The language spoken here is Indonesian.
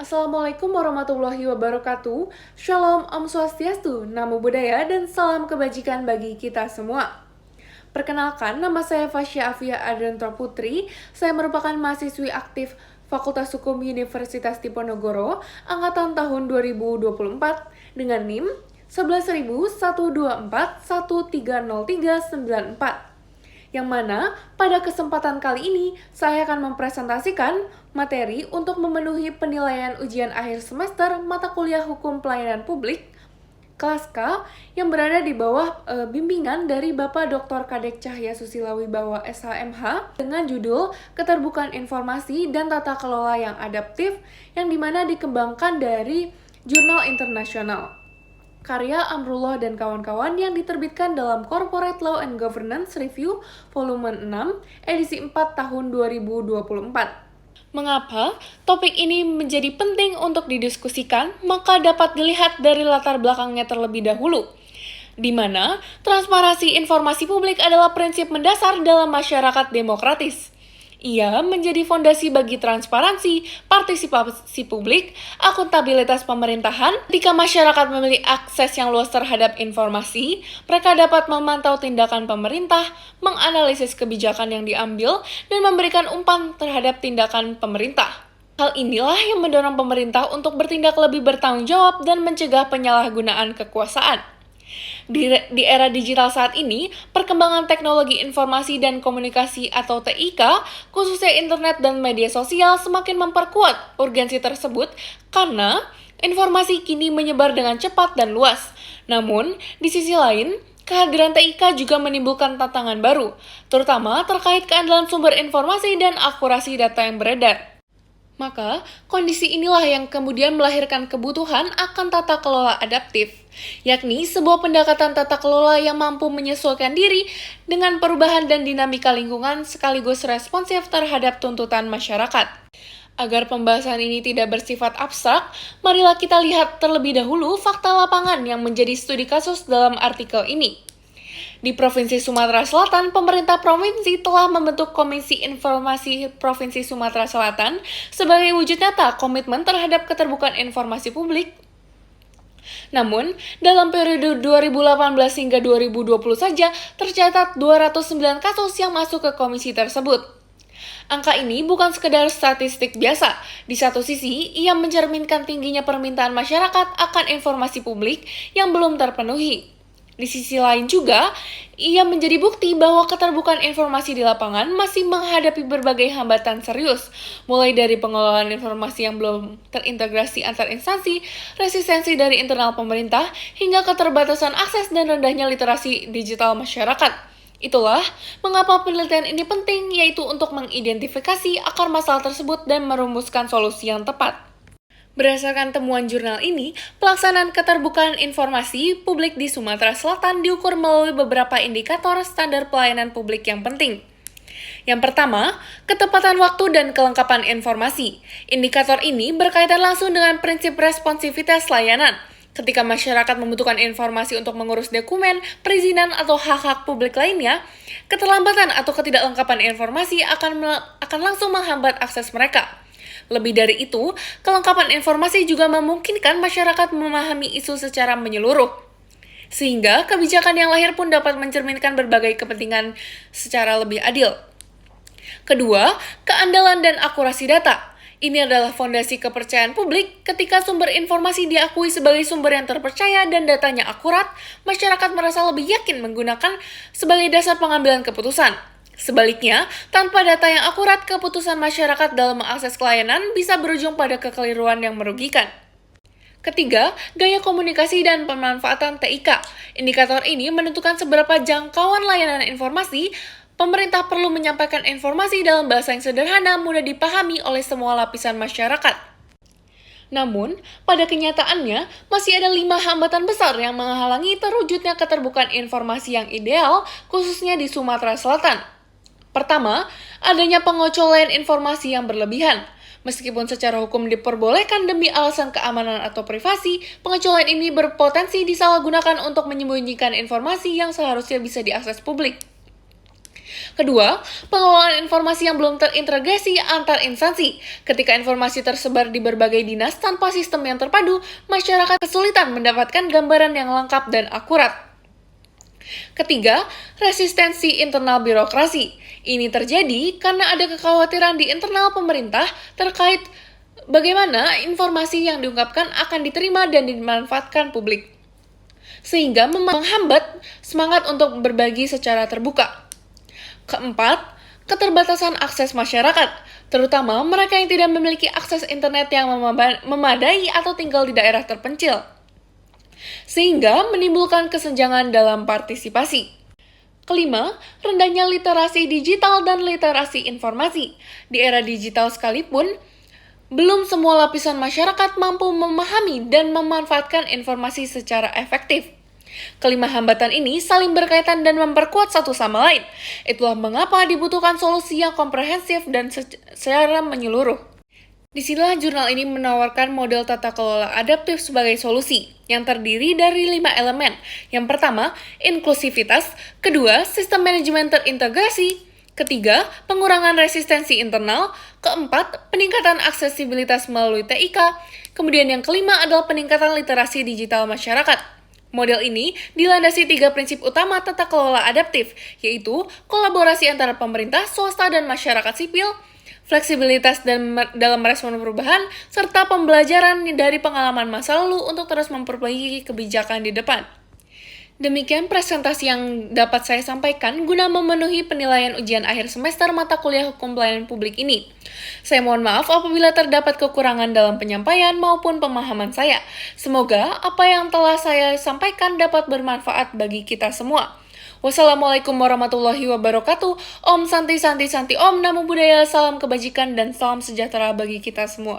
Assalamualaikum warahmatullahi wabarakatuh. Shalom, Om Swastiastu, Namo Buddhaya, dan salam kebajikan bagi kita semua. Perkenalkan, nama saya Fasya Afia Adrianto Putri. Saya merupakan mahasiswi aktif Fakultas Hukum Universitas Diponegoro, angkatan tahun 2024, dengan NIM 11.124.130394. Yang mana pada kesempatan kali ini saya akan mempresentasikan materi untuk memenuhi penilaian ujian akhir semester mata kuliah Hukum Pelayanan Publik kelas K yang berada di bawah bimbingan dari Bapak Dr. Kadek Cahya Susila Wibawa SHMH dengan judul Keterbukaan Informasi dan Tata Kelola yang Adaptif yang dimana dikembangkan dari jurnal internasional. Karya Amrullah dan kawan-kawan yang diterbitkan dalam Corporate Law and Governance Review Volume 6, edisi 4 tahun 2024. Mengapa topik ini menjadi penting untuk didiskusikan? Maka dapat dilihat dari latar belakangnya terlebih dahulu, di mana transparansi informasi publik adalah prinsip mendasar dalam masyarakat demokratis. Ia menjadi fondasi bagi transparansi, partisipasi publik, akuntabilitas pemerintahan. Ketika masyarakat memiliki akses yang luas terhadap informasi, mereka dapat memantau tindakan pemerintah, menganalisis kebijakan yang diambil, dan memberikan umpan terhadap tindakan pemerintah. Hal inilah yang mendorong pemerintah untuk bertindak lebih bertanggung jawab dan mencegah penyalahgunaan kekuasaan. Di era digital saat ini, perkembangan teknologi informasi dan komunikasi atau TIK, khususnya internet dan media sosial semakin memperkuat urgensi tersebut karena informasi kini menyebar dengan cepat dan luas. Namun, di sisi lain, kehadiran TIK juga menimbulkan tantangan baru, terutama terkait keandalan sumber informasi dan akurasi data yang beredar. Maka, kondisi inilah yang kemudian melahirkan kebutuhan akan tata kelola adaptif, yakni sebuah pendekatan tata kelola yang mampu menyesuaikan diri dengan perubahan dan dinamika lingkungan sekaligus responsif terhadap tuntutan masyarakat. Agar pembahasan ini tidak bersifat abstrak, marilah kita lihat terlebih dahulu fakta lapangan yang menjadi studi kasus dalam artikel ini. Di Provinsi Sumatera Selatan, pemerintah provinsi telah membentuk Komisi Informasi Provinsi Sumatera Selatan sebagai wujud nyata komitmen terhadap keterbukaan informasi publik. Namun, dalam periode 2018 hingga 2020 saja tercatat 209 kasus yang masuk ke komisi tersebut. Angka ini bukan sekedar statistik biasa. Di satu sisi, ia mencerminkan tingginya permintaan masyarakat akan informasi publik yang belum terpenuhi. Di sisi lain juga, ia menjadi bukti bahwa keterbukaan informasi di lapangan masih menghadapi berbagai hambatan serius, mulai dari pengelolaan informasi yang belum terintegrasi antar instansi, resistensi dari internal pemerintah, hingga keterbatasan akses dan rendahnya literasi digital masyarakat. Itulah mengapa penelitian ini penting, yaitu untuk mengidentifikasi akar masalah tersebut dan merumuskan solusi yang tepat. Berdasarkan temuan jurnal ini, pelaksanaan keterbukaan informasi publik di Sumatera Selatan diukur melalui beberapa indikator standar pelayanan publik yang penting. Yang pertama, ketepatan waktu dan kelengkapan informasi. Indikator ini berkaitan langsung dengan prinsip responsivitas layanan. Ketika masyarakat membutuhkan informasi untuk mengurus dokumen, perizinan, atau hak-hak publik lainnya, keterlambatan atau ketidaklengkapan informasi akan langsung menghambat akses mereka. Lebih dari itu, kelengkapan informasi juga memungkinkan masyarakat memahami isu secara menyeluruh. Sehingga kebijakan yang lahir pun dapat mencerminkan berbagai kepentingan secara lebih adil. Kedua, keandalan dan akurasi data. Ini adalah fondasi kepercayaan publik. Ketika sumber informasi diakui sebagai sumber yang terpercaya dan datanya akurat, masyarakat merasa lebih yakin menggunakan sebagai dasar pengambilan keputusan. Sebaliknya, tanpa data yang akurat, keputusan masyarakat dalam mengakses layanan bisa berujung pada kekeliruan yang merugikan. Ketiga, gaya komunikasi dan pemanfaatan TIK. Indikator ini menentukan seberapa jangkauan layanan informasi. Pemerintah perlu menyampaikan informasi dalam bahasa yang sederhana, mudah dipahami oleh semua lapisan masyarakat. Namun, pada kenyataannya, masih ada 5 hambatan besar yang menghalangi terwujudnya keterbukaan informasi yang ideal, khususnya di Sumatera Selatan. Pertama, adanya pengecualian informasi yang berlebihan. Meskipun secara hukum diperbolehkan demi alasan keamanan atau privasi, pengecualian ini berpotensi disalahgunakan untuk menyembunyikan informasi yang seharusnya bisa diakses publik. Kedua, pengelolaan informasi yang belum terintegrasi antar instansi. Ketika informasi tersebar di berbagai dinas tanpa sistem yang terpadu, masyarakat kesulitan mendapatkan gambaran yang lengkap dan akurat. Ketiga, resistensi internal birokrasi. Ini terjadi karena ada kekhawatiran di internal pemerintah terkait bagaimana informasi yang diungkapkan akan diterima dan dimanfaatkan publik, sehingga menghambat semangat untuk berbagi secara terbuka. Keempat, keterbatasan akses masyarakat, terutama mereka yang tidak memiliki akses internet yang memadai atau tinggal di daerah terpencil, sehingga menimbulkan kesenjangan dalam partisipasi. Kelima, rendahnya literasi digital dan literasi informasi. Di era digital sekalipun, belum semua lapisan masyarakat mampu memahami dan memanfaatkan informasi secara efektif. Kelima hambatan ini saling berkaitan dan memperkuat satu sama lain. Itulah mengapa dibutuhkan solusi yang komprehensif dan secara menyeluruh. Disinilah jurnal ini menawarkan model tata kelola adaptif sebagai solusi, yang terdiri dari 5 elemen. Yang pertama, inklusivitas. Kedua, sistem manajemen terintegrasi. Ketiga, pengurangan resistensi internal. Keempat, peningkatan aksesibilitas melalui TIK. Kemudian yang kelima adalah peningkatan literasi digital masyarakat. Model ini dilandasi 3 prinsip utama tata kelola adaptif, yaitu kolaborasi antara pemerintah, swasta, dan masyarakat sipil, fleksibilitas dalam merespon perubahan, serta pembelajaran dari pengalaman masa lalu untuk terus memperbaiki kebijakan di depan. Demikian presentasi yang dapat saya sampaikan guna memenuhi penilaian ujian akhir semester mata kuliah Hukum Pelayanan Publik ini. Saya mohon maaf apabila terdapat kekurangan dalam penyampaian maupun pemahaman saya. Semoga apa yang telah saya sampaikan dapat bermanfaat bagi kita semua. Wassalamualaikum warahmatullahi wabarakatuh. Om Santi Santi Santi Om, Namo Buddhaya, salam kebajikan dan salam sejahtera bagi kita semua.